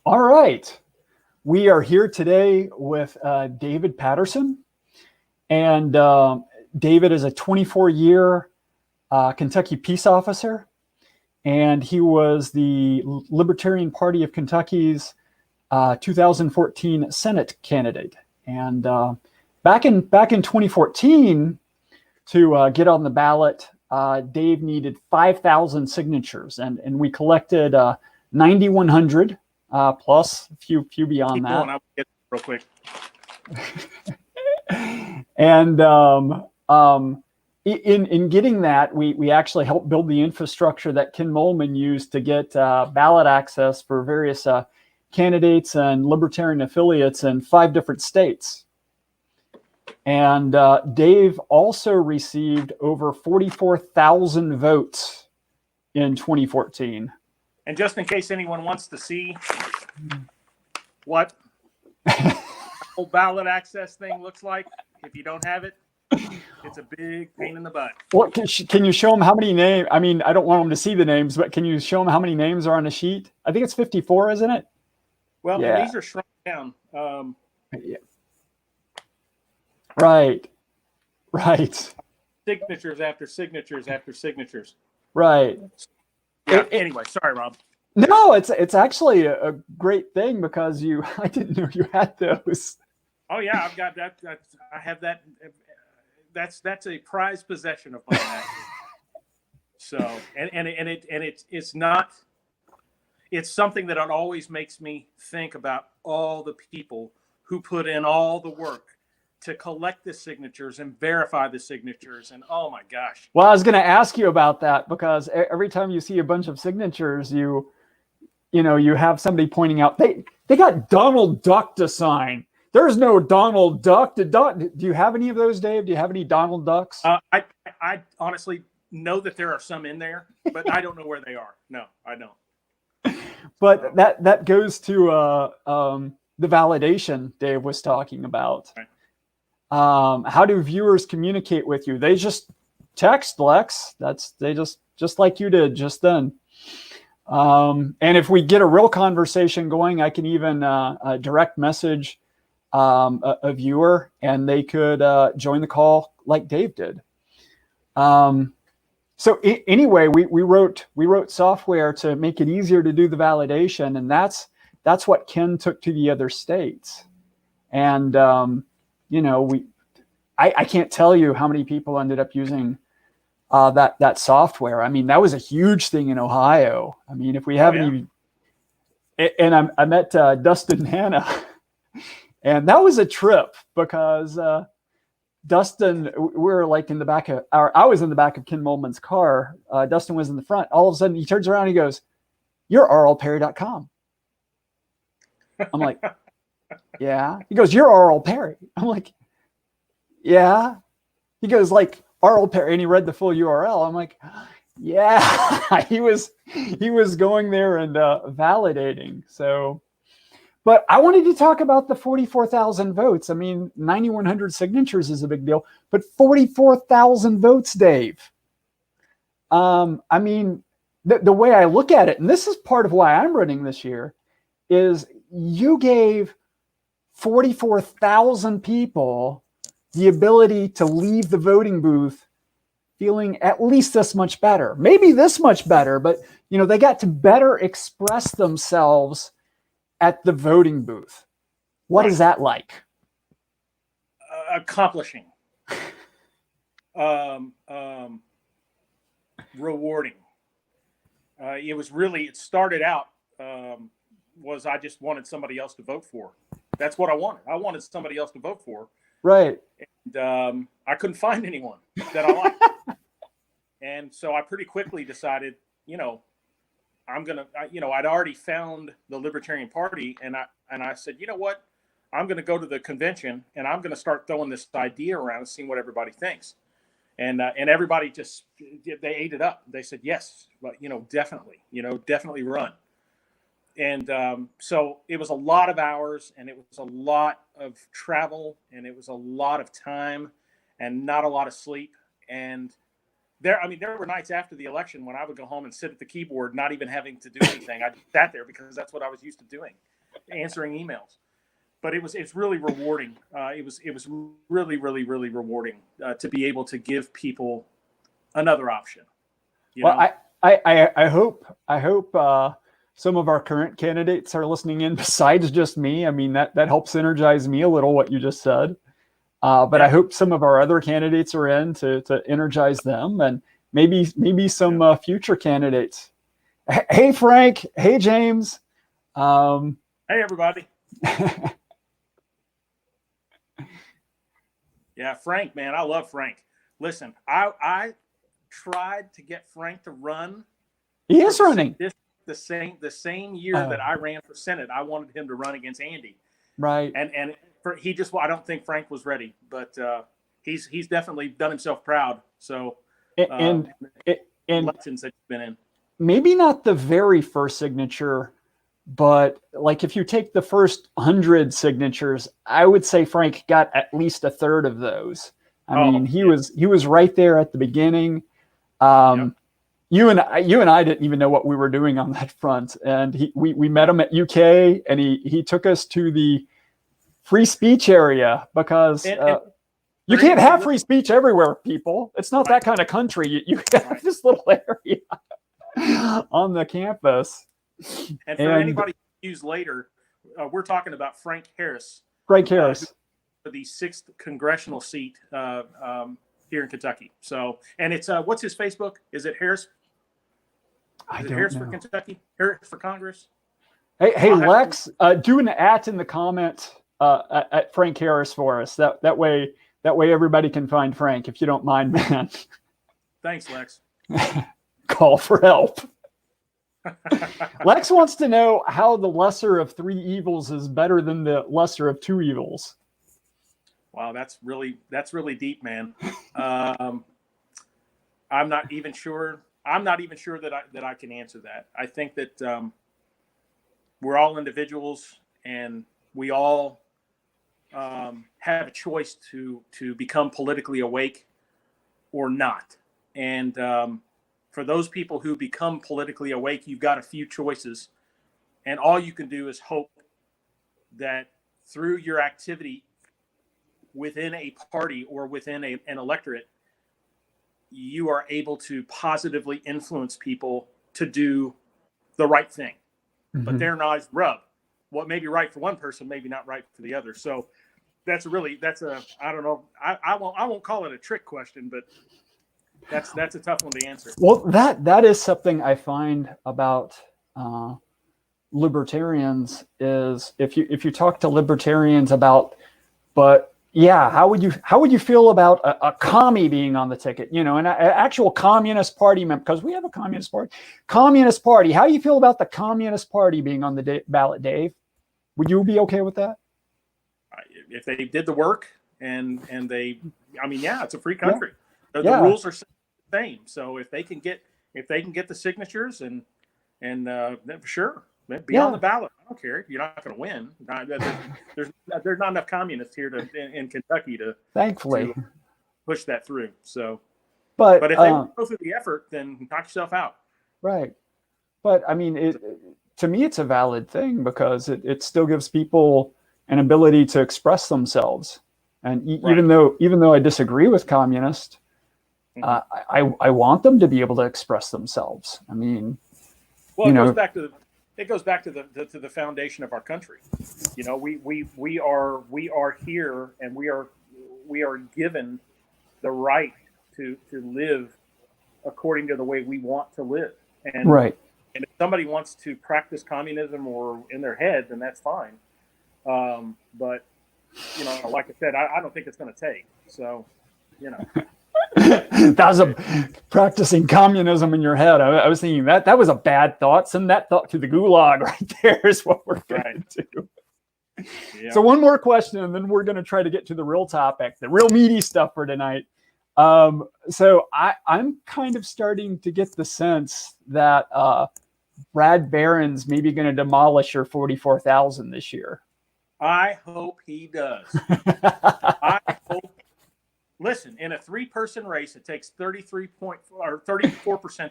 All right. We are here today with David Patterson. And David is a 24-year Kentucky peace officer. And he was the Libertarian Party of Kentucky's 2014 Senate candidate. And back in 2014, to get on the ballot, Dave needed 5,000 signatures. And we collected 9,100. Plus a few beyond Keep that. going. I'll get real quick. And in getting that, we actually helped build the infrastructure that Ken Mollman used to get ballot access for various candidates and Libertarian affiliates in 5 different states. And Dave also received over 44,000 votes in 2014. And just in case anyone wants to see what whole ballot access thing looks like, if you don't have it, it's a big pain in the butt. Well, can you show them how many names? I mean, I don't want them to see the names, but can you show them how many names are on a sheet? I think it's 54, isn't it? Well, yeah. And these are shrunk down. Yeah. Right. Signatures after signatures after signatures. Right. Yeah. Anyway, sorry, Rob. No, it's actually a great thing because I didn't know you had those. Oh yeah, I've got that. I have that. That's a prized possession of mine. So it's not. It's something that always makes me think about all the people who put in all the work to collect the signatures and verify the signatures. And oh my gosh. Well, I was going to ask you about that because every time you see a bunch of signatures, you have somebody pointing out they got Donald Duck to sign. There's no Donald Duck. Do you have any of those, Dave? Do you have any Donald Ducks? I honestly know that there are some in there, but I don't know where they are. No, I don't. But that goes to the validation Dave was talking about. Right. How do viewers communicate with you? They just text, Lex. They just like you did just then. And if we get a real conversation going, I can even direct message a viewer, and they could join the call like Dave did. So anyway, we wrote software to make it easier to do the validation, and that's what Ken took to the other states. And I can't tell you how many people ended up using that software. I mean, that was a huge thing in Ohio. I mean, if we have any, and I met Dustin and Hannah, and that was a trip because Dustin, we're like in the back of I was in the back of Ken Mollman's car. Dustin was in the front. All of a sudden he turns around and he goes, "You're rlperry.com." I'm like, "Yeah." He goes, "You're R.L. Perry." I'm like, "Yeah." He goes like R.L. Perry, and he read the full URL. I'm like, "Yeah." he was going there and validating. So, but I wanted to talk about the 44,000 votes. I mean, 9,100 signatures is a big deal, but 44,000 votes, Dave. I mean, the way I look at it, and this is part of why I'm running this year, is you gave 44,000 people the ability to leave the voting booth feeling at least this much better, maybe this much better, but they got to better express themselves at the voting booth. What is that like? Accomplishing. Rewarding. It started out was I just wanted somebody else to vote for. That's what I wanted. I wanted somebody else to vote for. Right. And I couldn't find anyone that I liked. And so I pretty quickly decided, I'd already found the Libertarian Party, and I said, you know what? I'm going to go to the convention, and I'm going to start throwing this idea around and seeing what everybody thinks. And everybody they ate it up. They said, yes, but, definitely run. And so it was a lot of hours, and it was a lot of travel, and it was a lot of time and not a lot of sleep. And there were nights after the election when I would go home and sit at the keyboard, not even having to do anything. I just sat there because that's what I was used to doing, answering emails. But it's really rewarding. It was really, really, really rewarding to be able to give people another option. Well, I hope some of our current candidates are listening in besides just me. I mean, that helps energize me a little, what you just said. But I hope some of our other candidates are in to energize them, and maybe some future candidates. Hey, Frank. Hey, James. Hey, everybody. Yeah, Frank, man, I love Frank. Listen, I tried to get Frank to run. He is running. The same year that I ran for Senate, I wanted him to run against Andy. Right. And I don't think Frank was ready, but he's definitely done himself proud. So and elections that he's been in. Maybe not the very first signature, but like if you take the first 100 signatures, I would say Frank got at least a third of those. I mean, he was right there at the beginning. You and I didn't even know what we were doing on that front, and we met him at UK, and he took us to the free speech area because you can't have free speech everywhere, people. It's not that kind of country. You have this little area on the campus. And for anybody who use later, we're talking about Frank Harris. Frank Harris. For the 6th congressional seat here in Kentucky. So, and it's what's his Facebook? Is it Harris? Is it Harris for Kentucky? Harris for Congress? Hey, Lex, do an @ in the comment at Frank Harris for us. That way everybody can find Frank, if you don't mind, man. Thanks, Lex. Call for help. Lex wants to know how the lesser of 3 evils is better than the lesser of 2 evils. Wow, that's really deep, man. I'm not even sure that I can answer that. I think that we're all individuals, and we all have a choice to become politically awake or not. And for those people who become politically awake, you've got a few choices, and all you can do is hope that through your activity within a party or within an electorate, you are able to positively influence people to do the right thing. Mm-hmm. But they're not rub. What may be right for one person may be not right for the other. So I don't know. I won't call it a trick question, but that's a tough one to answer. Well, that is something I find about libertarians is if you talk to libertarians about, but yeah, how would you feel about a commie being on the ticket? You know, an actual Communist Party member, because we have a Communist Party. Communist Party. How do you feel about the Communist Party being on the ballot, Dave? Would you be okay with that? If they did the work and they, I mean, yeah, it's a free country. Yeah. The rules are the same. So if they can get the signatures and then for sure. Be on the ballot. I don't care. You're not going to win. There's not enough communists here in Kentucky to thankfully to push that through. So, but if they go through the effort, then knock yourself out. Right. But I mean, to me, it's a valid thing because it still gives people an ability to express themselves. And even though I disagree with communists, mm-hmm. I want them to be able to express themselves. I mean, well, it goes back to the foundation of our country. You know, we are here, and we are given the right to live according to the way we want to live. And right. And if somebody wants to practice communism or in their head, then that's fine. But you know, like I said, I don't think it's going to take. So, you know. That was practicing communism in your head. I was thinking that was a bad thought. Send that thought to the gulag right there is what we're going to do. Yeah. So one more question, and then we're going to try to get to the real topic, the real meaty stuff for tonight. So I'm kind of starting to get the sense that Brad Barron's maybe going to demolish your 44,000 this year. I hope he does. I hope Listen, in a 3-person race, it takes 34%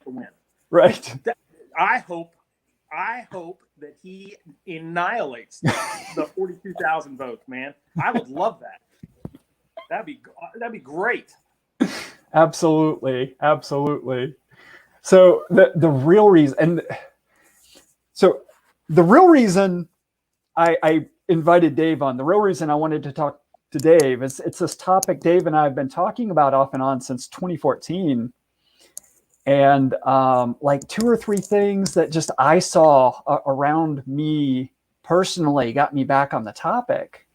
to win. Right. I hope that he annihilates the 42,000 votes, man. I would love that. That'd be great. Absolutely. Absolutely. So the real reason, I invited Dave on, the real reason I wanted to talk to Dave is it's this topic Dave and I have been talking about off and on since 2014. And like 2 or 3 things that just I saw around me personally got me back on the topic.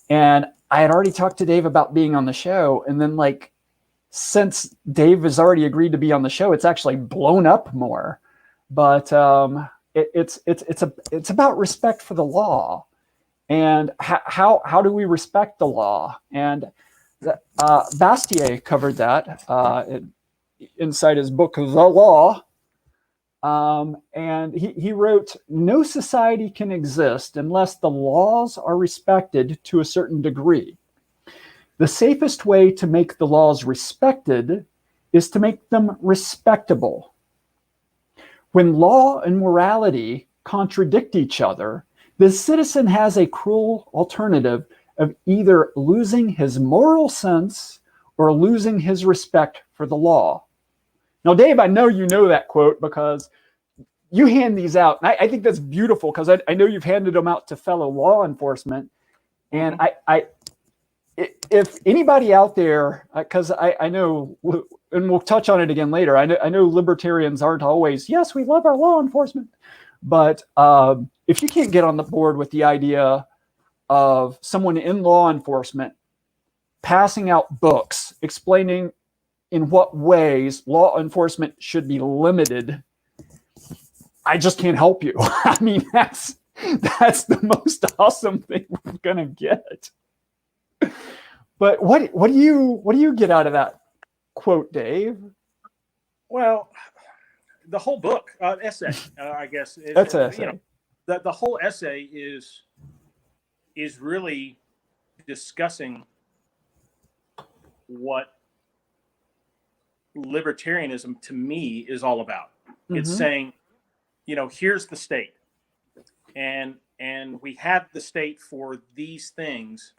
And I had already talked to Dave about being on the show. And then like, since Dave has already agreed to be on the show, it's actually blown up more. But it's about respect for the law. And how do we respect the law? And Bastiat covered that inside his book, The Law. And he wrote, no society can exist unless the laws are respected to a certain degree. The safest way to make the laws respected is to make them respectable. When law and morality contradict each other, the citizen has a cruel alternative of either losing his moral sense or losing his respect for the law. Now, Dave, I know you know that quote because you hand these out. And I think that's beautiful because I know you've handed them out to fellow law enforcement. And if anybody out there, because I know, and we'll touch on it again later, I know libertarians aren't always, yes, we love our law enforcement. But if you can't get on the board with the idea of someone in law enforcement passing out books explaining in what ways law enforcement should be limited, I just can't help you. I mean, that's the most awesome thing we're gonna get. But what do you get out of that quote, Dave? Well, the whole book, essay, I guess. That's an essay. You know, the whole essay is really discussing what libertarianism to me is all about. Mm-hmm. It's saying, you know, here's the state, and we have the state for these things,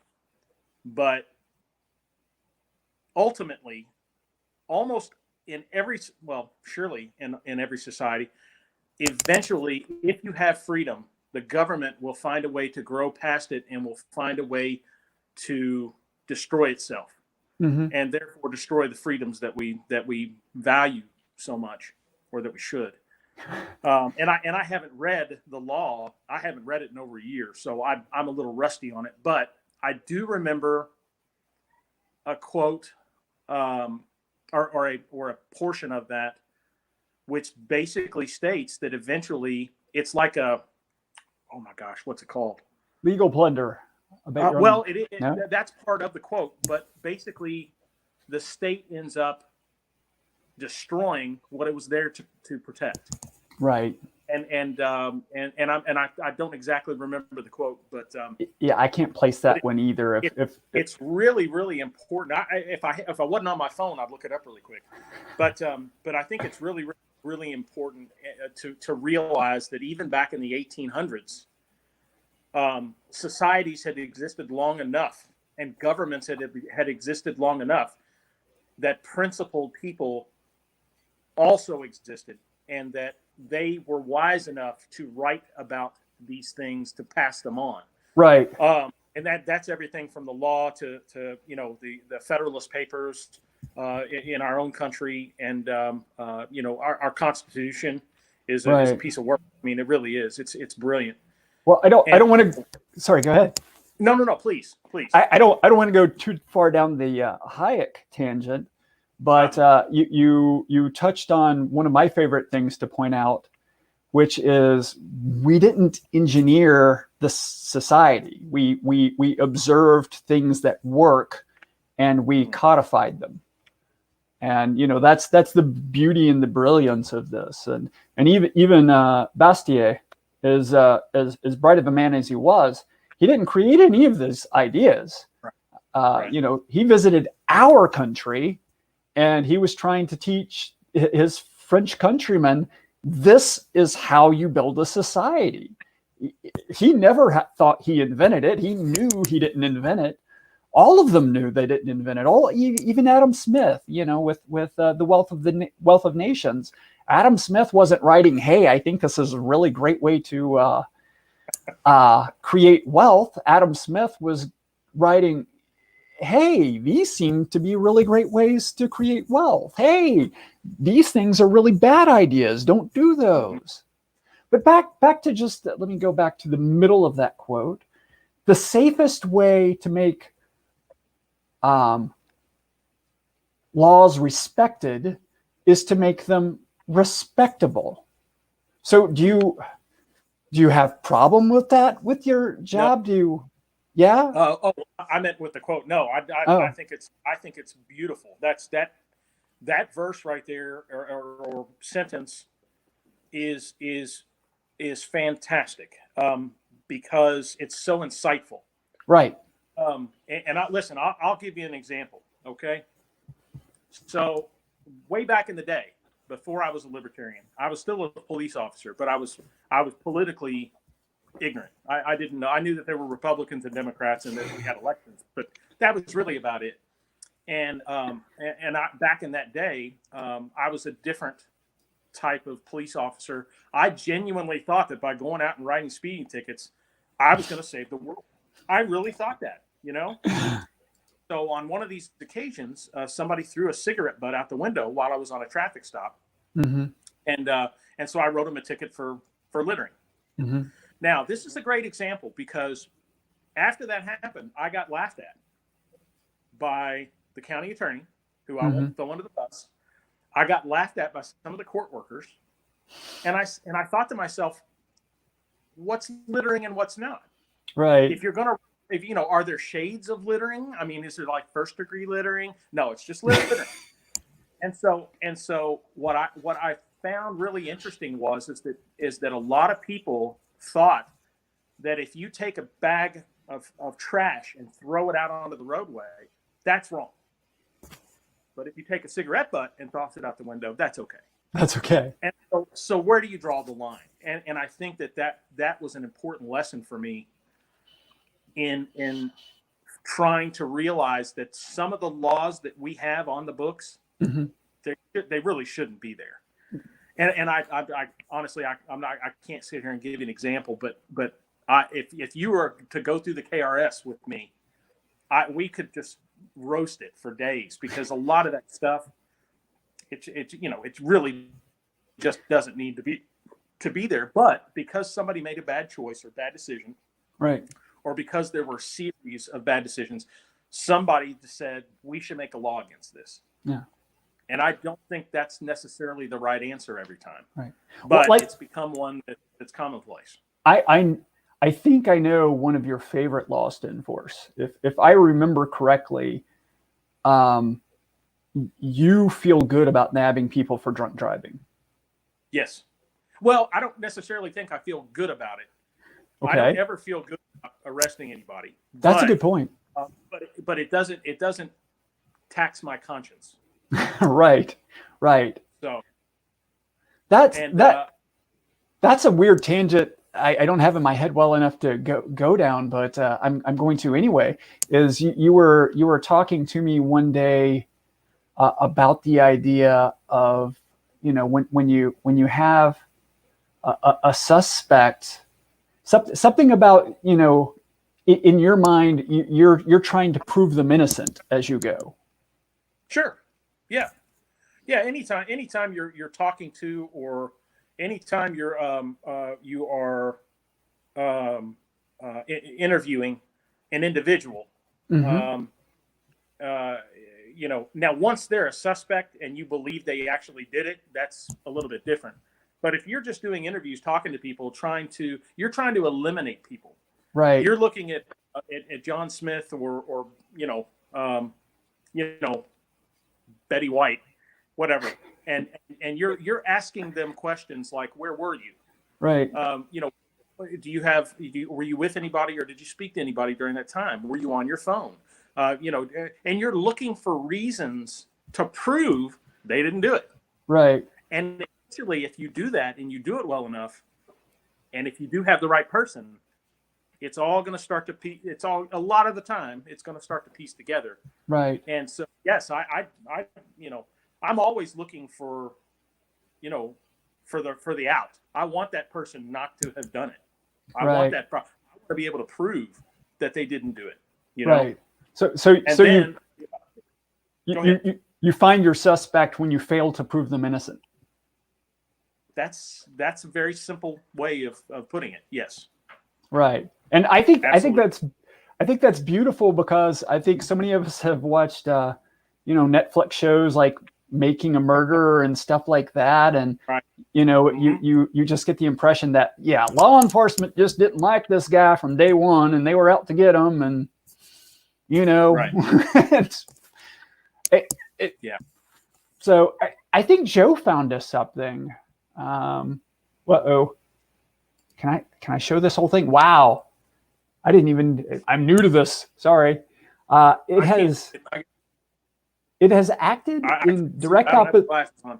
but ultimately, almost in every, well, surely in every society, eventually, if you have freedom, the government will find a way to grow past it and will find a way to destroy itself, mm-hmm. and therefore destroy the freedoms that we value so much, or that we should. And I haven't read the law. I haven't read it in over a year, so I'm a little rusty on it. But I do remember a quote, or a portion of that, which basically states that eventually it's like a, oh my gosh, what's it called? Legal plunder. Well, that's part of the quote, but basically the state ends up destroying what it was there to protect. Right. And I don't exactly remember the quote, but yeah, I can't place that one either. If it's really, really important. If I wasn't on my phone, I'd look it up really quick. But I think it's really, really important to realize that even back in the 1800s, societies had existed long enough, and governments had existed long enough, that principled people also existed, and that they were wise enough to write about these things, to pass them on. Right. And that's everything from the law to you know, the Federalist Papers in our own country, and you know, our Constitution is a piece of work. I mean, it really is. It's brilliant. Well, I don't want to. Sorry, go ahead. No, please. I don't want to go too far down the Hayek tangent. But you touched on one of my favorite things to point out, which is we didn't engineer the society. We observed things that work, and we codified them. And you know, that's the beauty and the brilliance of this. And even Bastiat, as bright of a man as he was, he didn't create any of these ideas. Right. You know, he visited our country, and he was trying to teach his French countrymen, this is how you build a society. He never thought he invented it. He knew he didn't invent it. All of them knew they didn't invent it. Even Adam Smith, you know, with the Wealth of Nations. Adam Smith wasn't writing, "Hey, I think this is a really great way to create wealth." Adam Smith was writing, "Hey, these seem to be really great ways to create wealth. Hey, these things are really bad ideas. Don't do those." But back to just, let me go back to the middle of that quote. The safest way to make laws respected is to make them respectable. So do you have problem with that with your job? No. Do you? Yeah. I meant with the quote. No, I Oh. think it's beautiful. That verse right there, or sentence, is fantastic, because it's so insightful. Right. Listen, I'll give you an example. Okay. So way back in the day, before I was a libertarian, I was still a police officer, but I was politically ignorant. I didn't know. I knew that there were Republicans and Democrats and that we had elections, but that was really about it. And back in that day, I was a different type of police officer. I genuinely thought that by going out and writing speeding tickets, I was going to save the world. I really thought that, you know. So on one of these occasions, somebody threw a cigarette butt out the window while I was on a traffic stop, and so I wrote him a ticket for littering. Mm-hmm. Now, this is a great example because after that happened, I got laughed at by the county attorney, who I won't throw under the bus. I got laughed at by some of the court workers, and I thought to myself, what's littering and what's not? Right. If you know, are there shades of littering? I mean, is there like first degree littering? No, it's just littering. And so what I found really interesting is that a lot of people thought that if you take a bag of trash and throw it out onto the roadway, that's wrong. But if you take a cigarette butt and toss it out the window, that's okay. That's okay. And so where do you draw the line? And I think that was an important lesson for me in trying to realize that some of the laws that we have on the books, they really shouldn't be there. And I honestly, I can't sit here and give you an example, but if you were to go through the KRS with me, we could just roast it for days, because a lot of that stuff, it really just doesn't need to be there. But because somebody made a bad choice or bad decision, right, or because there were series of bad decisions, somebody said we should make a law against this. Yeah. And I don't think that's necessarily the right answer every time. Right. But Well, it's become one that's commonplace. I think I know one of your favorite laws to enforce. If I remember correctly, you feel good about nabbing people for drunk driving. Yes. Well, I don't necessarily think I feel good about it. Okay. I don't ever feel good about arresting anybody. That's a good point. But it doesn't tax my conscience. Right. So that's a weird tangent. I don't have in my head well enough to go down, but I'm going to anyway. Is you were talking to me one day about the idea of, you know, when you have a suspect, something about, you know, in your mind you're trying to prove them innocent as you go. Sure. Yeah. Anytime you're talking to, or anytime you are interviewing an individual, you know, now once they're a suspect and you believe they actually did it, that's a little bit different. But if you're just doing interviews, talking to people, you're trying to eliminate people. Right. You're looking at John Smith or Betty White, whatever, and you're asking them questions like, where were you? Right. You know, were you with anybody, or did you speak to anybody during that time? Were you on your phone? and you're looking for reasons to prove they didn't do it. Right. And eventually, if you do that and you do it well enough, and if you do have the right person, it's all going to start to a lot of the time it's going to start to piece together. Right. And so, yes, I'm always looking for, for the out. I want that person not to have done it. I want that. I want to be able to prove that they didn't do it. Right. So then, you find your suspect when you fail to prove them innocent. That's a very simple way of putting it. Yes. Right. And I think Absolutely. I think that's beautiful, because I think so many of us have watched Netflix shows like Making a Murderer and stuff like that, and right. you just get the impression that law enforcement just didn't like this guy from day one, and they were out to get him, and Right. Yeah. So I think Joe found us something. Can I show this whole thing? Wow. I'm new to this. Sorry. It has acted in direct opposition.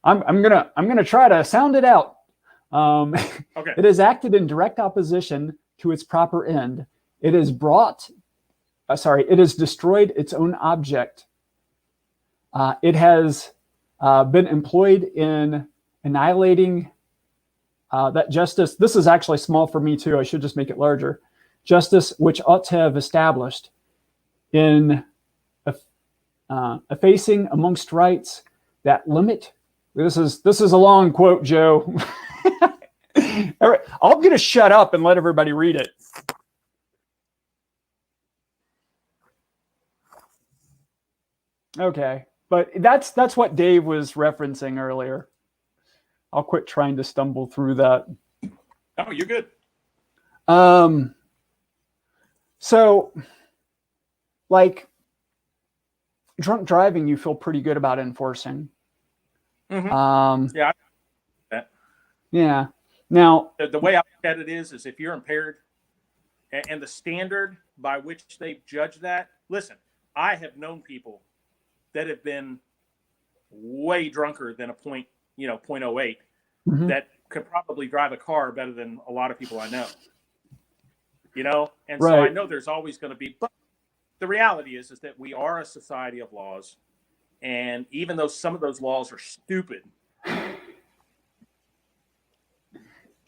I'm gonna try to sound it out. Okay. It has acted in direct opposition to its proper end. It has it has destroyed its own object. It has been employed in annihilating that justice. This is actually small for me too. I should just make it larger. Justice, which ought to have established in effacing amongst rights that limit. This is a long quote, Joe. All right, I'm going to shut up and let everybody read it. Okay, but that's what Dave was referencing earlier. I'll quit trying to stumble through that. Oh, you're good. So, like, drunk driving, you feel pretty good about enforcing. Mm-hmm. Yeah. Now, the way I look at it is if you're impaired, and the standard by which they judge that. Listen, I have known people that have been way drunker than a 0.08 mm-hmm. that could probably drive a car better than a lot of people I know. And right. so I know there's always going to be, but the reality is that we are a society of laws, and even though some of those laws are stupid,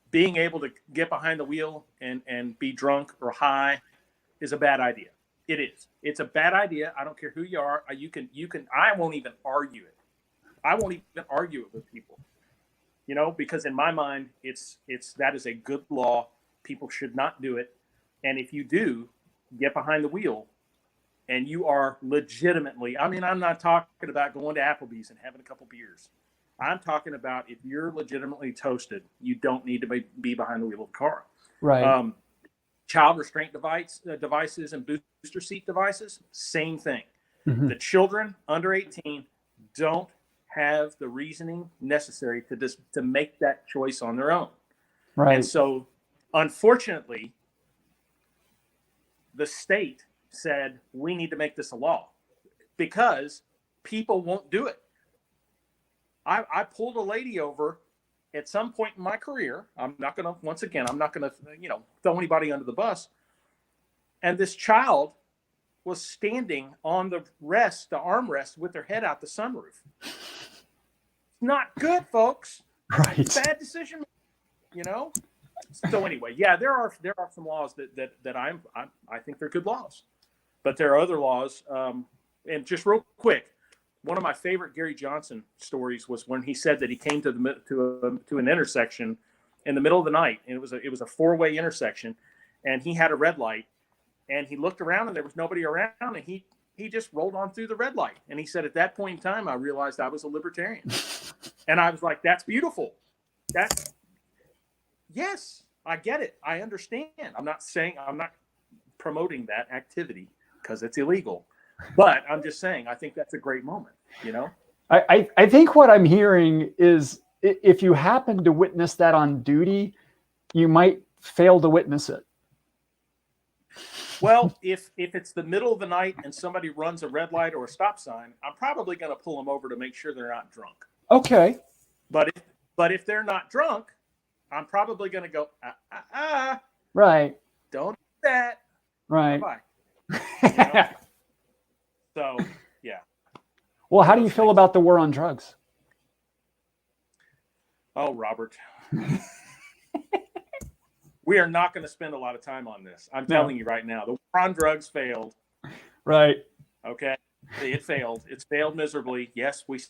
being able to get behind the wheel and be drunk or high is a bad idea. It is. It's a bad idea. I don't care who you are. I won't even argue it. I won't even argue it with people, because in my mind, that is a good law. People should not do it. And if you do get behind the wheel and you are legitimately, I'm not talking about going to Applebee's and having a couple beers. I'm talking about if you're legitimately toasted, you don't need to be behind the wheel of the car. Right. Child restraint devices and booster seat devices, same thing. Mm-hmm. The children under 18 don't have the reasoning necessary to make that choice on their own. Right. And so, unfortunately, the state said, we need to make this a law because people won't do it. I pulled a lady over at some point in my career. I'm not going to throw anybody under the bus. And this child was standing on the armrest with their head out the sunroof. Not good, folks. Right. Bad decision, So anyway, yeah, there are some laws that I think they're good laws, but there are other laws. And just real quick, one of my favorite Gary Johnson stories was when he said that he came to an intersection in the middle of the night, and it was a 4-way intersection, and he had a red light, and he looked around and there was nobody around, and he just rolled on through the red light. And he said, at that point in time, I realized I was a libertarian. And I was like, that's beautiful. Yes, I get it. I understand. I'm not promoting that activity because it's illegal, but I'm just saying, I think that's a great moment, I think what I'm hearing is if you happen to witness that on duty, you might fail to witness it. Well, if it's the middle of the night and somebody runs a red light or a stop sign, I'm probably going to pull them over to make sure they're not drunk. Okay. But if they're not drunk, I'm probably going to go, Right. don't do that. Right. Bye-bye. You know? So, yeah. Well, how do you feel about the war on drugs? Oh, Robert. We are not going to spend a lot of time on this. I'm telling you right now, the war on drugs failed. Right. Okay. It failed. It's failed miserably. Yes, we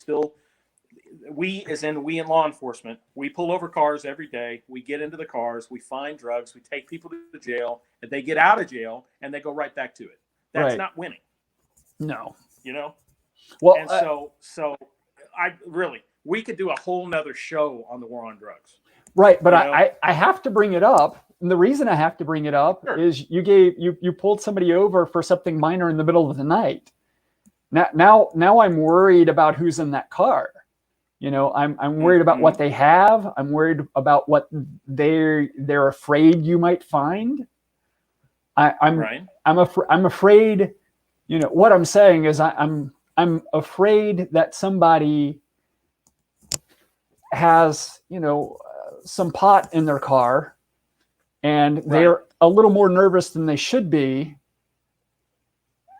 in law enforcement, we pull over cars every day. We get into the cars, we find drugs, we take people to jail, and they get out of jail and they go right back to it. That's not winning. No. You know? Well, and so we could do a whole nother show on the war on drugs. Right. But I have to bring it up. And the reason I have to bring it up is you pulled somebody over for something minor in the middle of the night. Now I'm worried about who's in that car. You know, I'm worried about what they have. I'm worried about what they're afraid you might find. I'm afraid. You know what I'm saying is I'm afraid that somebody has some pot in their car, and they're a little more nervous than they should be.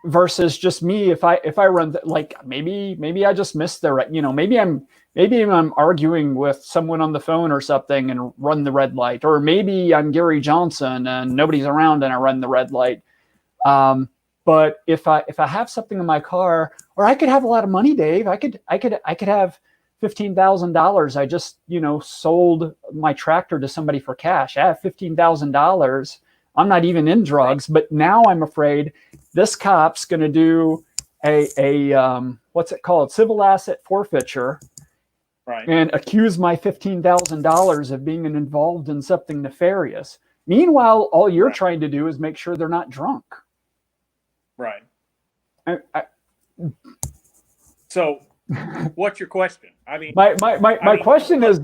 Versus just me, if I run maybe I just missed maybe I'm arguing with someone on the phone or something and run the red light, or maybe I'm Gary Johnson and nobody's around and I run the red light. But if I have something in my car, or I could have a lot of money, Dave, I could have $15,000. I just sold my tractor to somebody for cash. I have $15,000. I'm not even in drugs, but now I'm afraid this cop's going to do a what's it called? Civil asset forfeiture, and accuse my $15,000 of being involved in something nefarious. Meanwhile, all you're trying to do is make sure they're not drunk. Right. So, what's your question? I mean, my question is,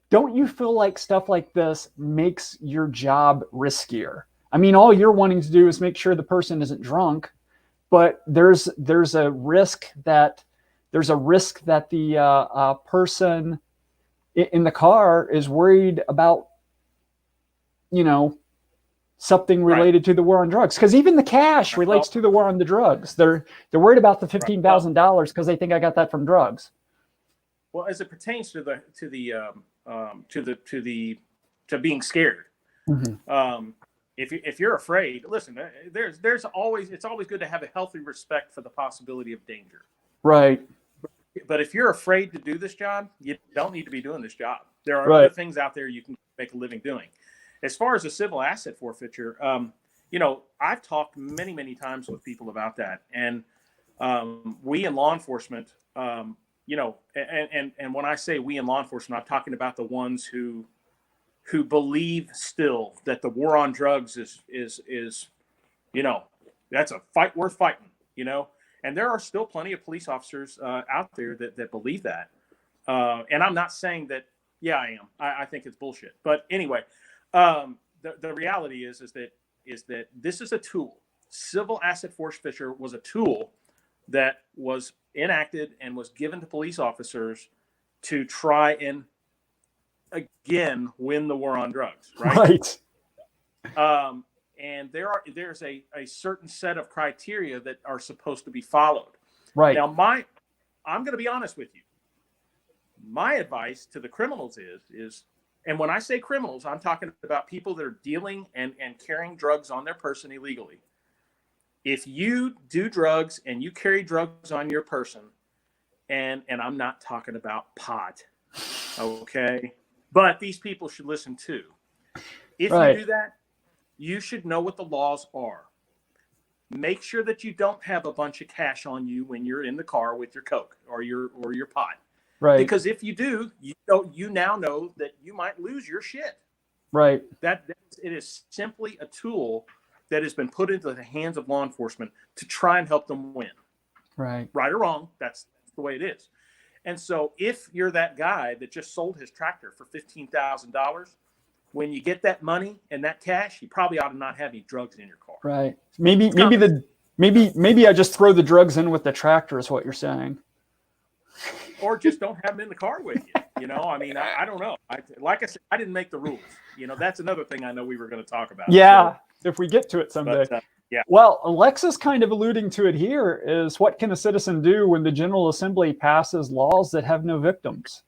don't you feel like stuff like this makes your job riskier? I mean, all you're wanting to do is make sure the person isn't drunk, but there's a risk that the person in the car is worried about, something related to the war on drugs. Because even the cash relates to the war on the drugs. They're worried about the $15,000 because they think I got that from drugs. Well, as it pertains to being scared, if you're afraid, listen. It's always good to have a healthy respect for the possibility of danger. Right. But if you're afraid to do this job, you don't need to be doing this job. There are other things out there you can make a living doing. As far as a civil asset forfeiture, I've talked many times with people about that, and we in law enforcement. And when I say we in law enforcement, I'm talking about the ones who believe still that the war on drugs is that's a fight worth fighting, and there are still plenty of police officers out there that believe that. And I'm not saying that, I am. I think it's bullshit. But anyway, the reality is that this is a tool. Civil asset forfeiture was a tool that was enacted and was given to police officers to try and again win the war on drugs, right? And there's a certain set of criteria that are supposed to be followed. Right. Now, I'm going to be honest with you. My advice to the criminals is, and when I say criminals, I'm talking about people that are dealing and carrying drugs on their person illegally. If you do drugs and you carry drugs on your person, and I'm not talking about pot, okay? But these people should listen too. If you do that, you should know what the laws are. Make sure that you don't have a bunch of cash on you when you're in the car with your Coke or your pot. Right. Because if you do, you now know that you might lose your shit. Right. It is simply a tool that has been put into the hands of law enforcement to try and help them win. Right. Right or wrong, that's the way it is. And so if you're that guy that just sold his tractor for $15,000, when you get that money and that cash, you probably ought to not have any drugs in your car. Right. Maybe I just throw the drugs in with the tractor is what you're saying. Or just don't have them in the car with you. You know, I mean, I don't know. Like I said, I didn't make the rules. You know, that's another thing I know we were going to talk about. Yeah, so, if we get to it someday. But, yeah. Well, Alexa's kind of alluding to it here is what can a citizen do when the General Assembly passes laws that have no victims?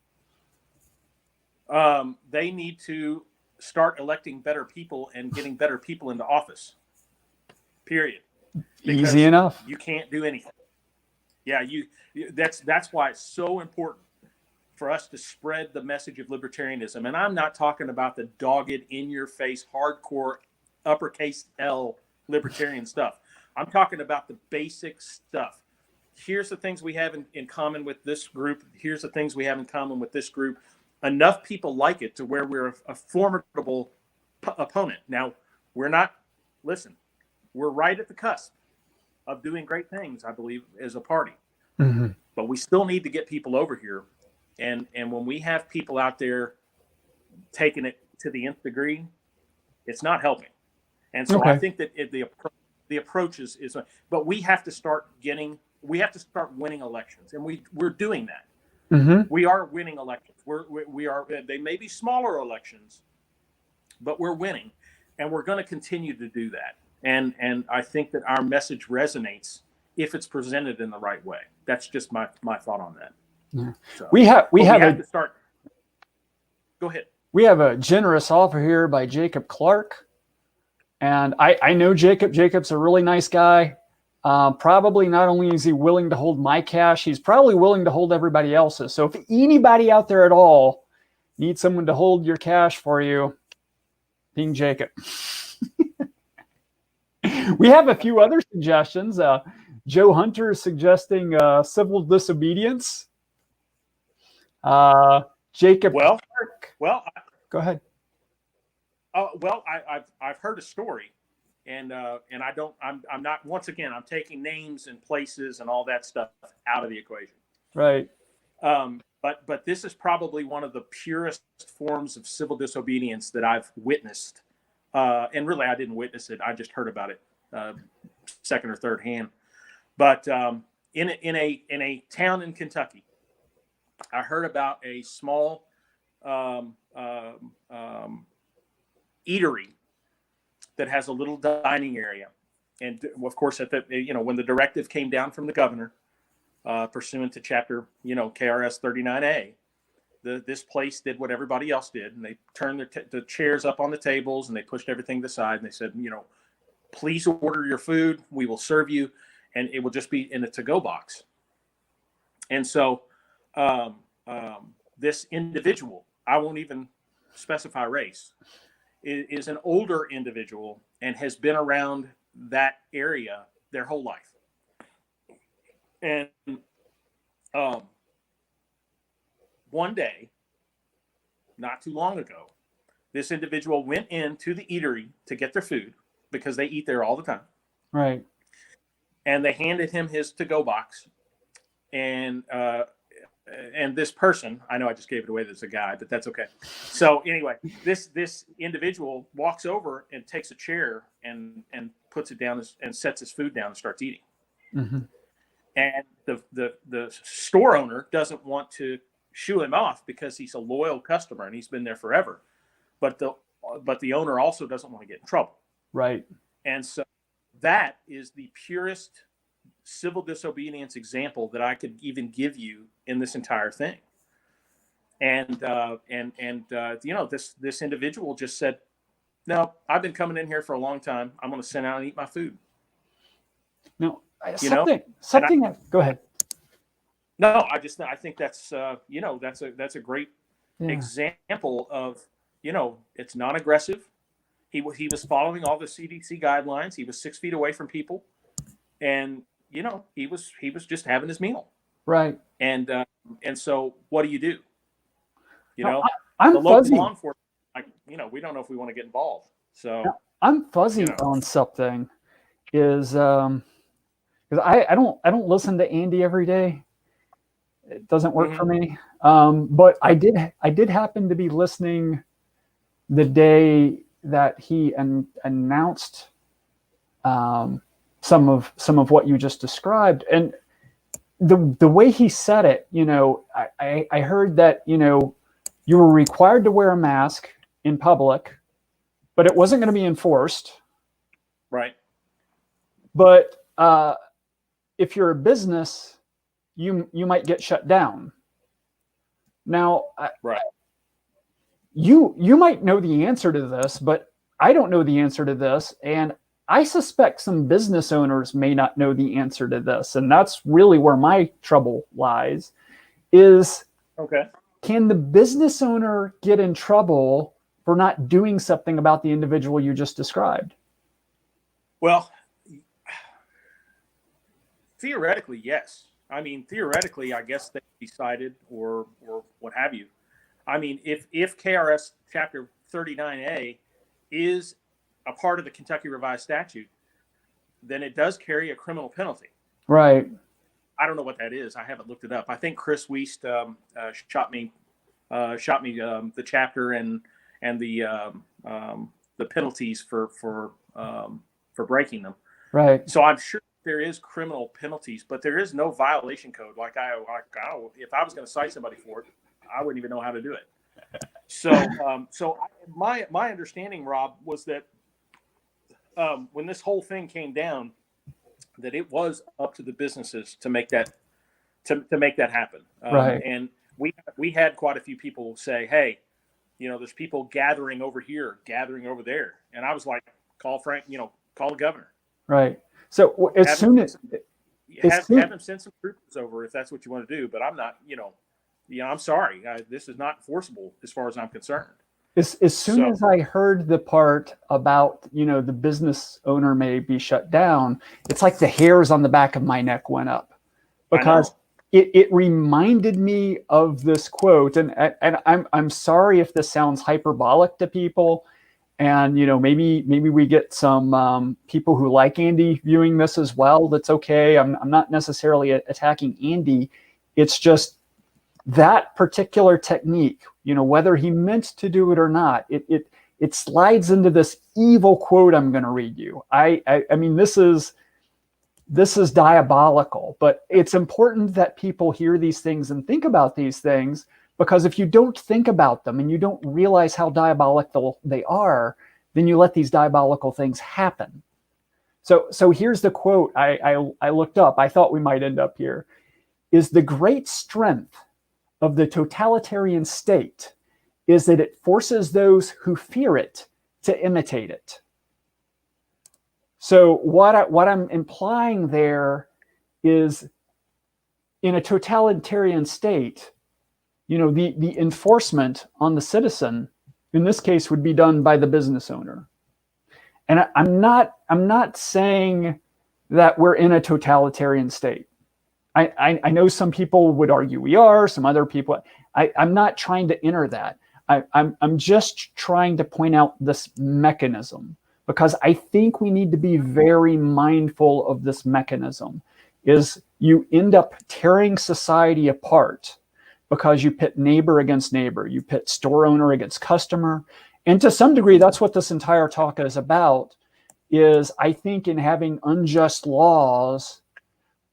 They need to start electing better people and getting better people into office. Period. Because easy enough. You can't do anything. Yeah, that's why it's so important for us to spread the message of libertarianism. And I'm not talking about the dogged, in-your-face, hardcore, uppercase L libertarian stuff. I'm talking about the basic stuff. Here's the things we have in common with this group. Here's the things we have in common with this group. Enough people like it to where we're a formidable opponent. Now, we're right at the cusp of doing great things, I believe, as a party. Mm-hmm. But we still need to get people over here. And when we have people out there taking it to the nth degree, it's not helping. And so I think that the approach is, but we have to start winning elections, and we're doing that. Mm-hmm. We are winning elections. We are. They may be smaller elections, but we're winning, and we're going to continue to do that. And I think that our message resonates if it's presented in the right way. That's just my thought on that. Yeah. So, we have to start. Go ahead. We have a generous offer here by Jacob Clark. And I know Jacob. Jacob's a really nice guy. Probably not only is he willing to hold my cash, he's probably willing to hold everybody else's. So if anybody out there at all needs someone to hold your cash for you, ping Jacob. We have a few other suggestions. Joe Hunter is suggesting civil disobedience. Jacob Clark. Go ahead. I've heard a story, and I'm not, once again, I'm taking names and places and all that stuff out of the equation. Right. But this is probably one of the purest forms of civil disobedience that I've witnessed. And really, I didn't witness it. I just heard about it second or third hand. But in a town in Kentucky, I heard about a small eatery that has a little dining area, and of course, when the directive came down from the governor, pursuant to chapter KRS 39A, this place did what everybody else did, and they turned the chairs up on the tables and they pushed everything aside, and they said, please order your food, we will serve you, and it will just be in a to-go box. And so this individual, I won't even specify race, is an older individual and has been around that area their whole life. And one day, not too long ago, this individual went into the eatery to get their food because they eat there all the time. Right. And they handed him his to-go box. And this person, I know I just gave it away that it's a guy, but that's okay. So anyway, this individual walks over and takes a chair and puts it down and sets his food down and starts eating. Mm-hmm. And the store owner doesn't want to shoo him off because he's a loyal customer and he's been there forever. But the owner also doesn't want to get in trouble. Right. And so that is the purest civil disobedience example that I could even give you in this entire thing. And this individual just said, no, I've been coming in here for a long time. I'm going to sit down and eat my food. No, something. Go ahead. No, I think that's that's a great example of, it's not aggressive. He was following all the CDC guidelines. He was 6 feet away from people, and he was just having his meal. Right. And so what do you do? I'm the local fuzzy. Law enforcement, we don't know if we want to get involved. So I'm fuzzy on something. Is because I don't listen to Andy every day. It doesn't work for me. But I did happen to be listening the day that he announced some of what you just described. And the way he said it, I heard that, you were required to wear a mask in public, but it wasn't going to be enforced. Right. But if you're a business, you might get shut down. Now, right. You might know the answer to this, but I don't know the answer to this. And I suspect some business owners may not know the answer to this. And that's really where my trouble lies is, okay, can the business owner get in trouble for not doing something about the individual you just described? Well, theoretically, yes. I mean, theoretically, I guess they decided or what have you. I mean, if KRS Chapter 39A is a part of the Kentucky Revised Statute, then it does carry a criminal penalty. Right. I don't know what that is. I haven't looked it up. I think Chris Wiest shot me the chapter and the penalties for breaking them. Right. So I'm sure there is criminal penalties, but there is no violation code. If I was going to cite somebody for it, I wouldn't even know how to do it. So my understanding, Rob, was that when this whole thing came down, that it was up to the businesses to make that happen. Right. And we had quite a few people say, "Hey, there's people gathering over here, gathering over there," and I was like, "Call Frank, call the governor." Right. So as soon as have him send some troopers over if that's what you want to do, but I'm not, I'm sorry, this is not enforceable as far as I'm concerned. As soon as I heard the part about, the business owner may be shut down, it's like the hairs on the back of my neck went up, because it reminded me of this quote. And I'm sorry if this sounds hyperbolic to people. And, maybe we get some people who like Andy viewing this as well. That's okay. I'm not necessarily attacking Andy. It's just that particular technique, whether he meant to do it or not, it slides into this evil quote I'm going to read you. I mean, this is diabolical, but it's important that people hear these things and think about these things, because if you don't think about them and you don't realize how diabolical they are, then you let these diabolical things happen. So here's the quote I looked up. I thought we might end up here. Is the great strength of the totalitarian state is that it forces those who fear it to imitate it. So what I'm implying there is, in a totalitarian state, the enforcement on the citizen, in this case, would be done by the business owner. And I'm not saying that we're in a totalitarian state. I know some people would argue we are, some other people. I'm not trying to enter that. I'm just trying to point out this mechanism, because I think we need to be very mindful of this mechanism. Is you end up tearing society apart because you pit neighbor against neighbor, you pit store owner against customer. And to some degree, that's what this entire talk is about, is I think in having unjust laws,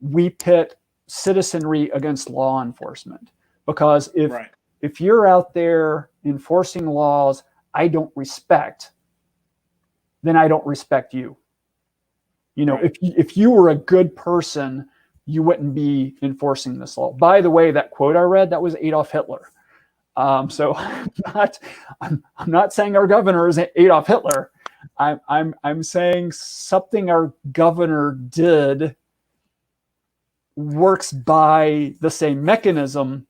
we pit citizenry against law enforcement. Because if you're out there enforcing laws I don't respect, then I don't respect you. If you were a good person, you wouldn't be enforcing this law. By the way, that quote I read, that was Adolf Hitler. So I'm not saying our governor is Adolf Hitler. I'm saying something our governor did works by the same mechanism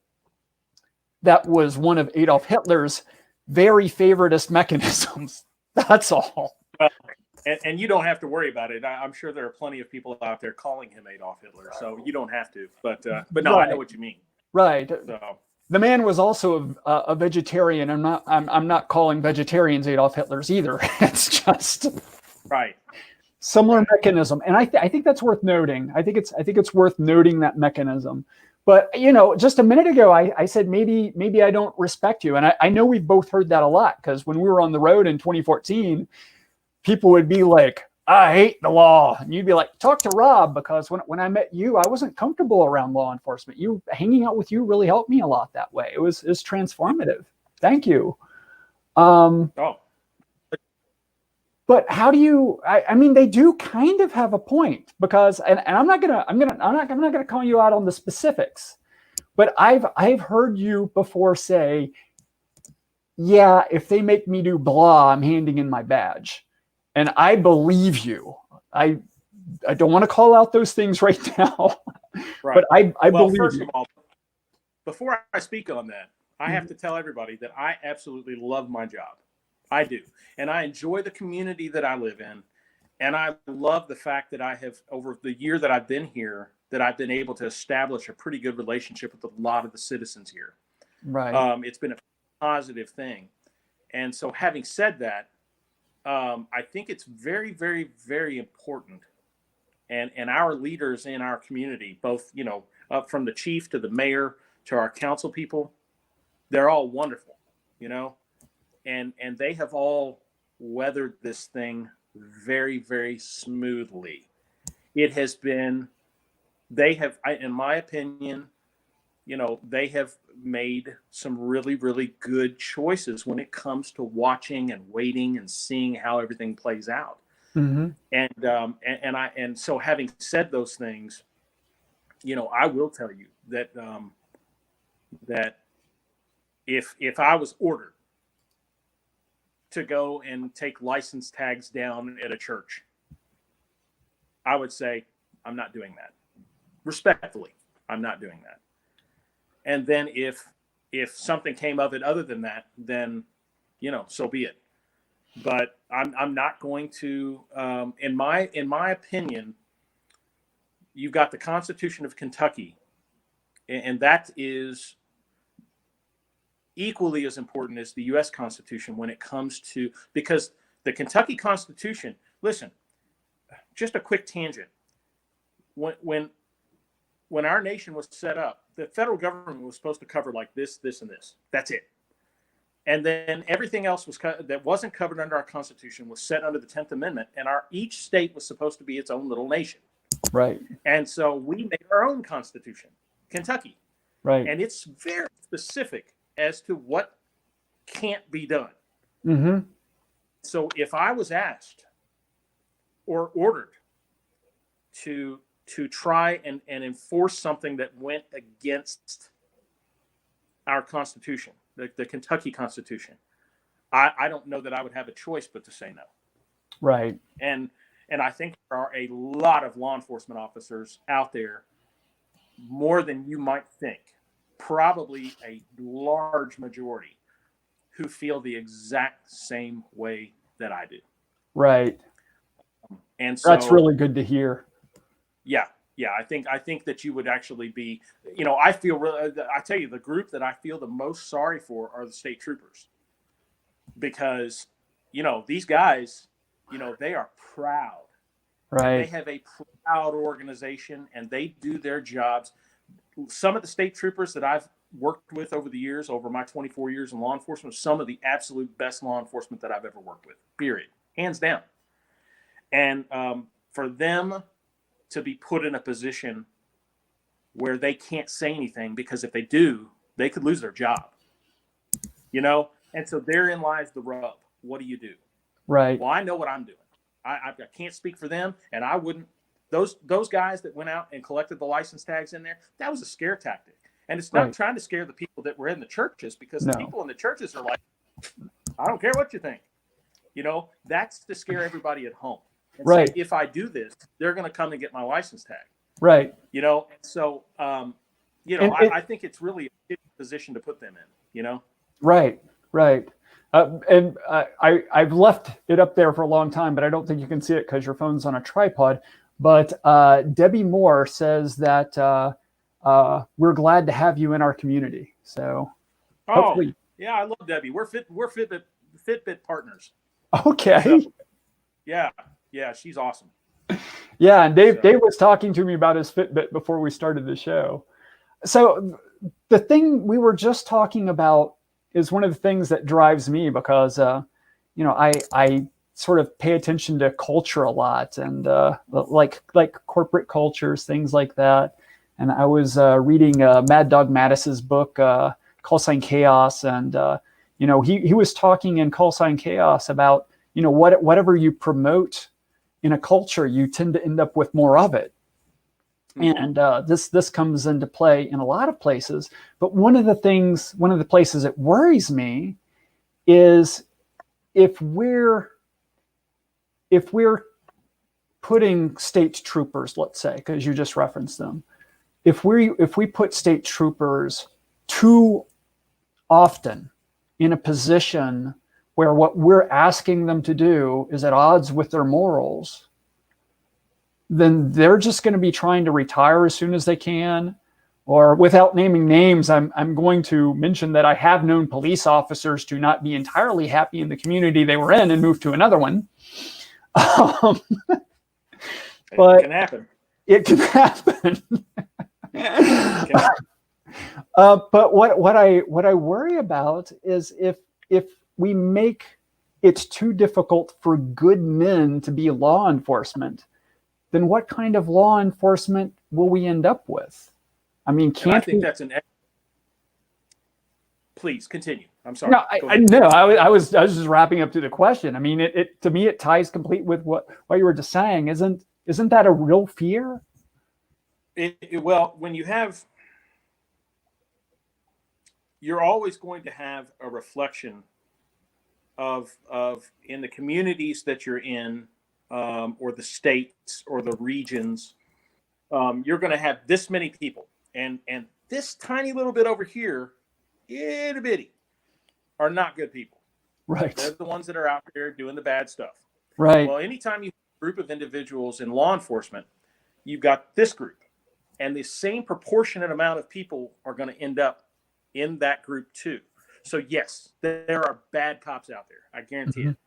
that was one of Adolf Hitler's very favoritist mechanisms. That's all. And you don't have to worry about it. I'm sure there are plenty of people out there calling him Adolf Hitler, so you don't have to. But no, right. I know what you mean. Right. So the man was also a vegetarian. I'm not calling vegetarians Adolf Hitlers either. It's just right. Similar mechanism, and I think that's worth noting. I think it's worth noting that mechanism, But, you know, just a minute ago, I said, maybe I don't respect you. And I know we've both heard that a lot, because when we were on the road in 2014, people would be like, I hate the law. And you'd be like, talk to Rob, because when I met you, I wasn't comfortable around law enforcement. Hanging out with you really helped me a lot that way. It was transformative. Thank you. Oh, But how do you, I mean, they do kind of have a point, because, and I'm not gonna call you out on the specifics, but I've heard you before say, yeah, if they make me do blah, I'm handing in my badge. And I believe you. I don't want to call out those things right now, right. but I Well, believe first you. of all, before I speak on that, I have to tell everybody that I absolutely love my job. I do. And I enjoy the community that I live in. And I love the fact that I have, over the year that I've been here, that I've been able to establish a pretty good relationship with a lot of the citizens here. Right. It's been a positive thing. And so having said that, I think it's very, very, very important. And our leaders in our community, both, you know, up from the chief to the mayor to our council people, they're all wonderful, you know, and they have all weathered this thing very, very smoothly. It has been, in my opinion, you know, they have made some really, really good choices when it comes to watching and waiting and seeing how everything plays out. Mm-hmm. And so having said those things, you know, I will tell you that that if I was ordered to go and take license tags down at a church, I would say, I'm not doing that. Respectfully, I'm not doing that. And then if something came of it other than that, then, you know, so be it. But I'm not going to, in my opinion, you've got the Constitution of Kentucky, and that is equally as important as the U.S. Constitution when it comes to, because the Kentucky Constitution, listen, just a quick tangent. When our nation was set up, the federal government was supposed to cover like this, this, and this. That's it. And then everything else that wasn't covered under our Constitution was set under the 10th Amendment, and each state was supposed to be its own little nation. Right. And so we made our own Constitution, Kentucky. Right. And it's very specific as to what can't be done. Mm-hmm. So if I was asked or ordered to try and enforce something that went against our Constitution, the Kentucky Constitution, I don't know that I would have a choice but to say no. Right. And I think there are a lot of law enforcement officers out there, more than you might think, probably a large majority, who feel the exact same way that I do. Right. And so that's really good to hear. Yeah. I think that you would actually be, you know, I tell you, the group that I feel the most sorry for are the state troopers, because, you know, these guys, you know, they are proud. Right. They have a proud organization and they do their jobs. Some of the state troopers that I've worked with over the years, over my 24 years in law enforcement, are some of the absolute best law enforcement that I've ever worked with, period, hands down. And for them to be put in a position where they can't say anything, because if they do, they could lose their job, you know? And so therein lies the rub. What do you do? Right. Well, I know what I'm doing. I can't speak for them, and I wouldn't. Those guys that went out and collected the license tags in there, that was a scare tactic. And it's not trying to scare the people that were in the churches, because the people in the churches are like, I don't care what you think. You know, that's to scare everybody at home. And right. say, if I do this, they're going to come and get my license tag. Right. You know, so, you know, I think it's really a good position to put them in, you know? Right. Right. And I've left it up there for a long time, but I don't think you can see it because your phone's on a tripod. But Debbie Moore says that we're glad to have you in our community. So hopefully. Yeah, I love Debbie. We're Fitbit partners. Okay. So, yeah, she's awesome. Yeah, and Dave was talking to me about his Fitbit before we started the show. So the thing we were just talking about is one of the things that drives me because, I sort of pay attention to culture a lot and like corporate cultures, things like that. And I was reading Mad Dog Mattis's book, Call Sign Chaos. And, he was talking in Call Sign Chaos about, whatever you promote in a culture, you tend to end up with more of it. And this comes into play in a lot of places. But one of the places that worries me is if we're putting state troopers, let's say, because you just referenced them, if we put state troopers too often in a position where what we're asking them to do is at odds with their morals, then they're just going to be trying to retire as soon as they can. Or without naming names, I'm going to mention that I have known police officers to not be entirely happy in the community they were in and move to another one. But it can happen. It can happen. But what I worry about is if we make it too difficult for good men to be law enforcement, then what kind of law enforcement will we end up with? I mean, I think that's Please continue. I'm sorry. No, I was just wrapping up to the question. I mean, it to me it ties complete with what you were just saying. Isn't that a real fear? Well, when you're always going to have a reflection of in the communities that you're in, or the states or the regions, you're going to have this many people, and this tiny little bit over here, itty bitty, are not good people. Right. They're the ones that are out there doing the bad stuff. Right. Well, anytime you have a group of individuals in law enforcement, you've got this group, and the same proportionate amount of people are going to end up in that group too. So yes, there are bad cops out there. I guarantee it.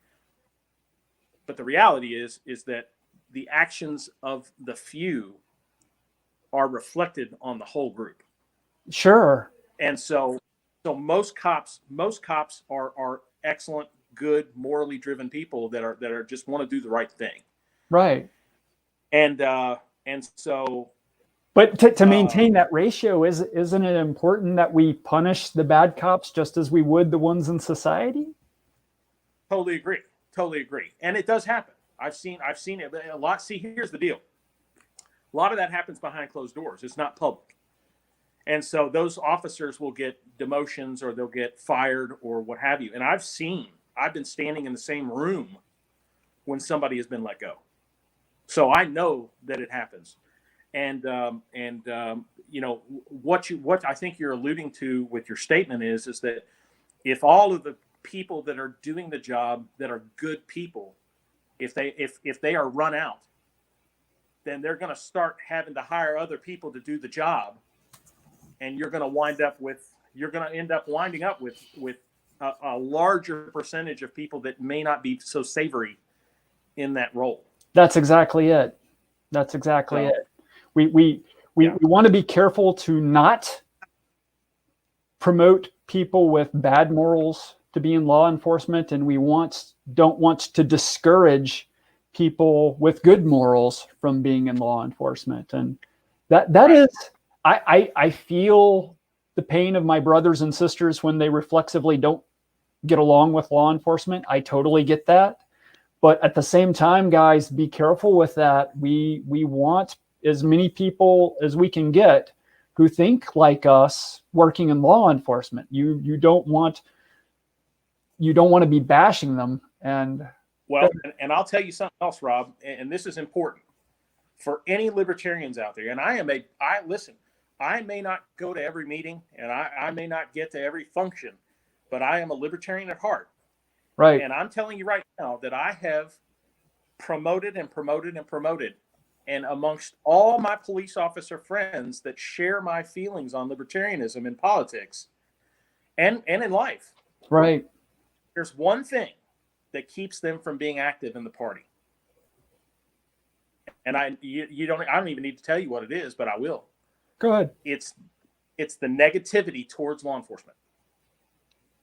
But the reality is that the actions of the few are reflected on the whole group. Sure. And so most cops are excellent, good, morally driven people that are just want to do the right thing. Right. And so. But to maintain that ratio, isn't it important that we punish the bad cops just as we would the ones in society? Totally agree. And it does happen. I've seen it a lot. See, here's the deal. A lot of that happens behind closed doors. It's not public. And so those officers will get demotions or they'll get fired or what have you. And I've been standing in the same room when somebody has been let go. So I know that it happens. And what I think you're alluding to with your statement is that if all of the people that are doing the job that are good people, if they are run out, then they're going to start having to hire other people to do the job, and you're going to end up winding up with a larger percentage of people that may not be so savory in that role. That's exactly it. It. We want to be careful to not promote people with bad morals to be in law enforcement, and we don't want to discourage people with good morals from being in law enforcement. And that right. is, I feel the pain of my brothers and sisters when they reflexively don't get along with law enforcement. I totally get that. But at the same time, guys, be careful with that. We want as many people as we can get who think like us working in law enforcement. You don't want to be bashing them. And and I'll tell you something else, Rob, and this is important for any libertarians out there. And I may not go to every meeting and I may not get to every function, but I am a libertarian at heart. Right. And I'm telling you right now that I have promoted. And amongst all my police officer friends that share my feelings on libertarianism in politics and in life. Right. There's one thing that keeps them from being active in the party. And I don't even need to tell you what it is, but I will. Go ahead. It's It's the negativity towards law enforcement.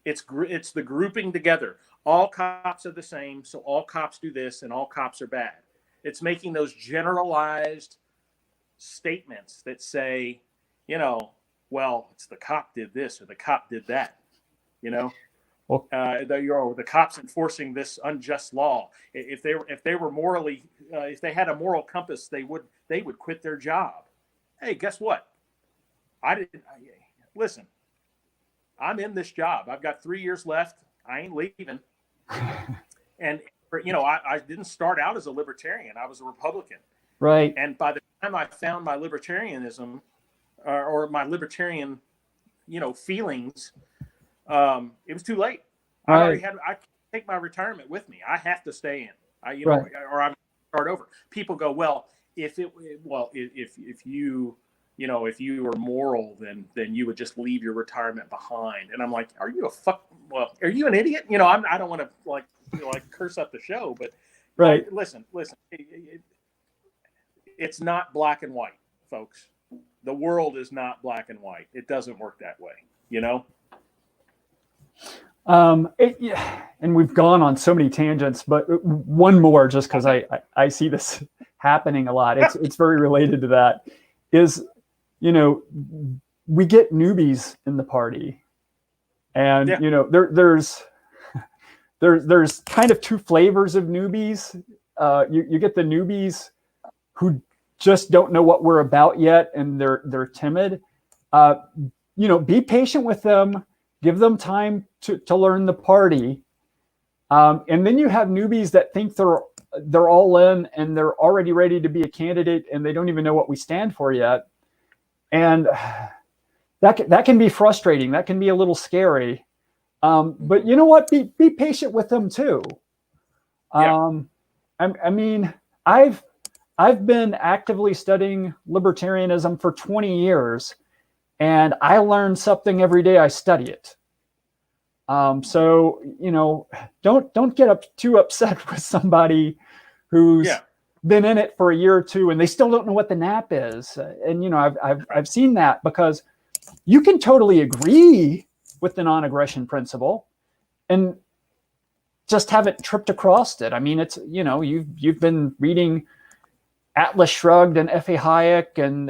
It's the grouping together. All cops are the same, so all cops do this, and all cops are bad. It's making those generalized statements that say, well, it's the cop did this or the cop did that. Well, the cops enforcing this unjust law. If they were morally, if they had a moral compass, they would quit their job. Hey, guess what? Listen. I'm in this job. I've got 3 years left. I ain't leaving. And I didn't start out as a libertarian. I was a Republican. Right. And by the time I found my libertarianism, or my libertarian, feelings, it was too late. Right. I can't take my retirement with me. I have to stay in. Right. Or I'm start over. People go, well, if you were moral, then you would just leave your retirement behind. And I'm like, are you an idiot? I don't want to curse up the show, but right. Listen. It's not black and white, folks. The world is not black and white. It doesn't work that way, And we've gone on so many tangents, but one more, just because I see this happening a lot. It's very related to that. Is we get newbies in the party, and there's kind of two flavors of newbies. You get the newbies who just don't know what we're about yet, and they're timid. Be patient with them, give them time to learn the party, and then you have newbies that think they're all in and they're already ready to be a candidate, and they don't even know what we stand for yet. And that can be frustrating. That can be a little scary. But you know what? Be patient with them too. Yeah. I've been actively studying libertarianism for 20 years, and I learn something every day I study it. So don't get too upset with somebody who's been in it for a year or two and they still don't know what the NAP is. And I've seen that, because you can totally agree with the non-aggression principle and just haven't tripped across it. I mean, it's you've been reading Atlas Shrugged and F.A. Hayek and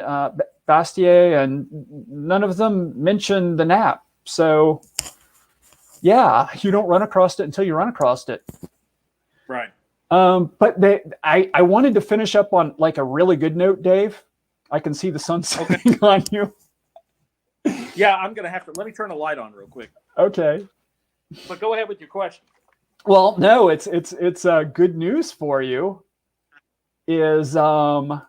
Bastiat, and none of them mention the NAP. So yeah, you don't run across it until you run across it. Right. But I wanted to finish up on like a really good note, Dave. I can see the sun setting on you. Yeah, I'm gonna have to. Let me turn the light on real quick. Okay. But go ahead with your question. Well, no, it's good news for you. Is we're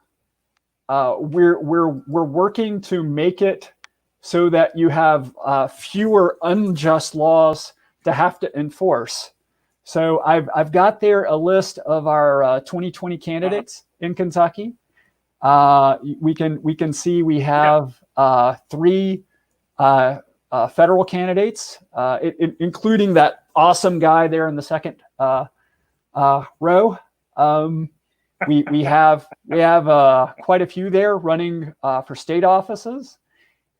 working to make it so that you have fewer unjust laws to have to enforce. So I've got there a list of our 2020 candidates in Kentucky. We can see we have 3 federal candidates, including that awesome guy there in the second row. We have quite a few there running for state offices,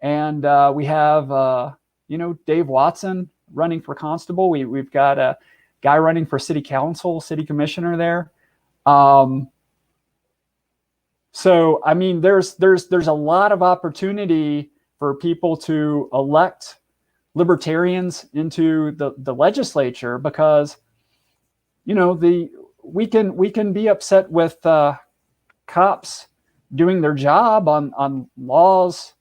and we have Dave Watson running for constable. We've got a guy running for city council, city commissioner there. So I mean, there's a lot of opportunity for people to elect libertarians into the legislature, because we can be upset with cops doing their job on laws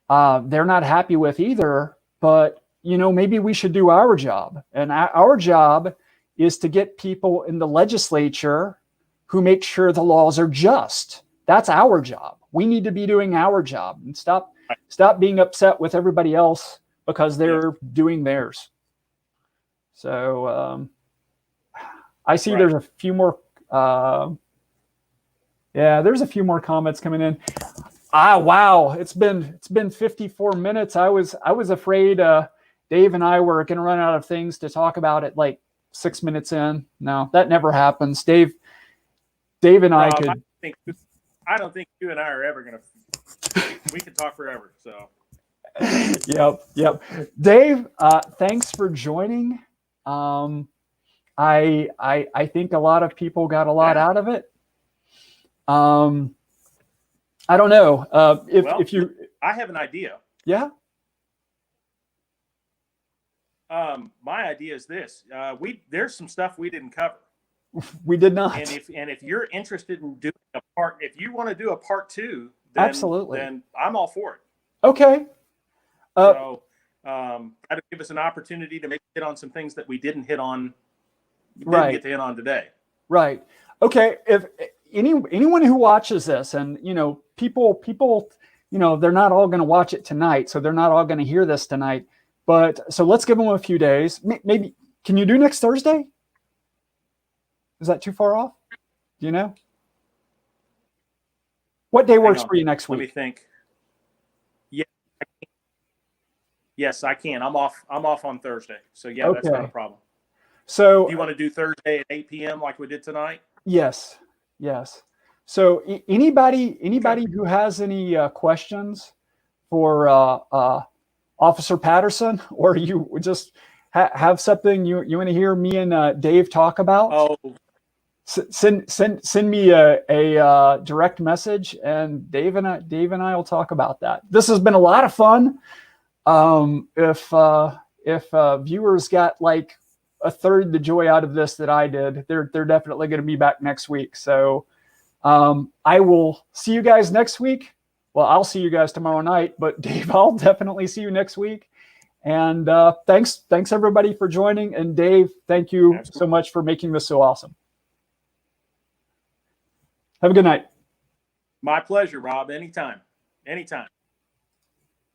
they're not happy with either, but maybe we should do our job. And our job is to get people in the legislature who make sure the laws are just. That's our job. We need to be doing our job and stop being upset with everybody else because they're doing theirs. So I see there's a few more. There's a few more comments coming in. Wow, it's been 54 minutes. I was afraid Dave and I were going to run out of things to talk about at like 6 minutes in. No, that never happens. Dave and I could. I don't think you and I are ever going to we could talk forever. So. Yep. Dave, thanks for joining. I think a lot of people got a lot out of it. I don't know if you. I have an idea. Yeah. My idea is this: there's some stuff we didn't cover. We did not. And if you're interested in doing if you want to do a part 2, then, absolutely, then I'm all for it. Okay. So that'll give us an opportunity to maybe hit on some things that we didn't hit on. Didn't get to hit on today. Right. Okay. If anyone who watches this, and people, they're not all going to watch it tonight, so they're not all going to hear this tonight. But so let's give them a few days. Maybe can you do next Thursday? Is that too far off? Do you know? What day works for you next week? Let me think. Yeah. Yes, I can. I'm off on Thursday. So yeah, that's not a problem. So do you want to do Thursday at 8 p.m. like we did tonight? Yes. So anybody who has any questions for Officer Patterson, or you just have something you want to hear me and Dave talk about? Oh, send me a direct message, and Dave and I will talk about that. This has been a lot of fun. If viewers got like a third the joy out of this that I did, they're definitely going to be back next week. So I will see you guys next week. Well, I'll see you guys tomorrow night, but Dave, I'll definitely see you next week. And thanks everybody for joining. And Dave, thank you so much for making this so awesome. Have a good night. My pleasure, Rob. Anytime.